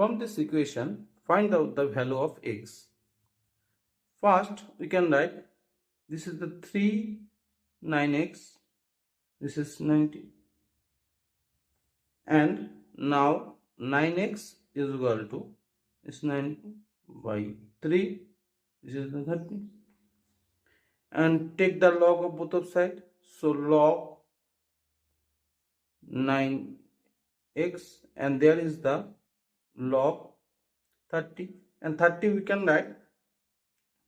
From this equation, find out the value of x. First, we can write this is the 3 9x, this is 90, and now 9x is equal to is 90 by 3, this is the 30, and take the log of both of sides. So log 9x, and there is the log 30, and 30 we can write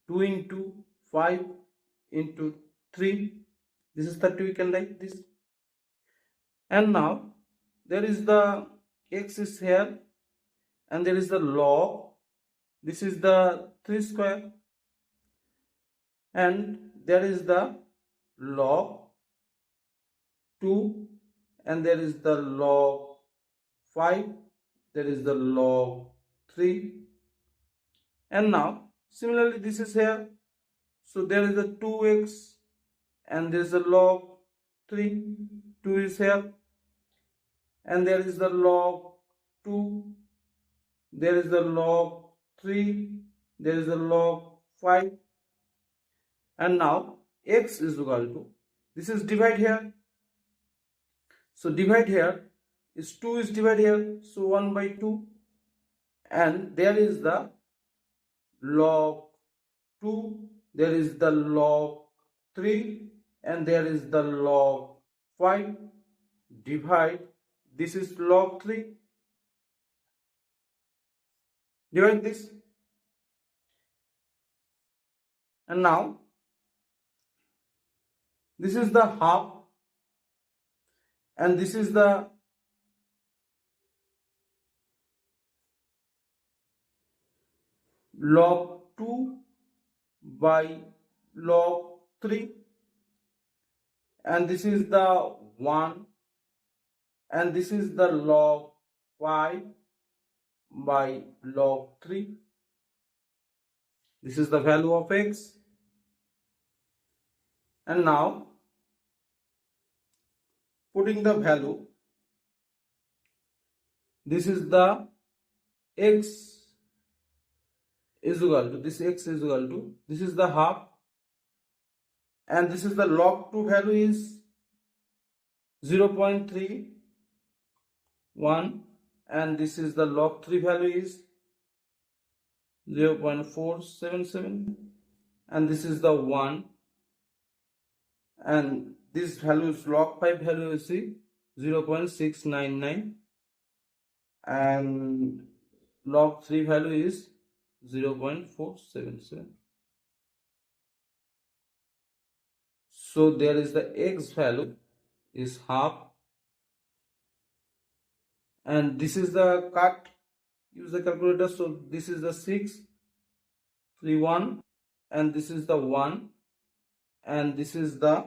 2 into 5 into 3, this is 30, we can write this. And now there is the x is here, and there is the log, this is the 3 square, and there is the log 2, and there is the log 5, there is the log 3, and now similarly this is here, so there is the 2x, and there is the log 3, 2 is here, and there is the log 2, there is the log 3, there is the log 5, and now x is equal to, this is divide here, so divide here is 2 is divide here, so 1 by 2, and there is the log 2, there is the log 3, and there is the log 5, divide, this is log 3, divide this, and now this is the half, and this is the log 2 by log 3, and this is the 1, and this is the log 5 by log 3. This is the value of x. And now putting the value, this is the x is equal to, this x is equal to, this is the half, and this is the log 2 value is 0.31, and this is the log 3 value is 0.477, and this is the 1, and this value is log 5 value is 0.699, and log 3 value is 0.477. So there is the x value is half, and this is the cut, use the calculator, so this is the 631, and this is the 1, and this is the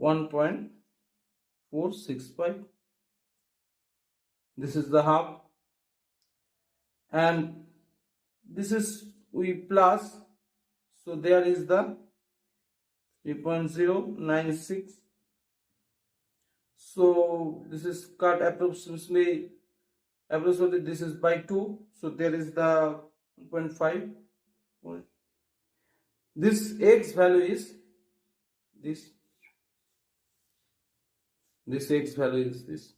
1.465, this is the half, and this is we plus, so there is the 3.096, so this is cut approximately this is by 2, so there is the 1.5. This x value is this x value is this.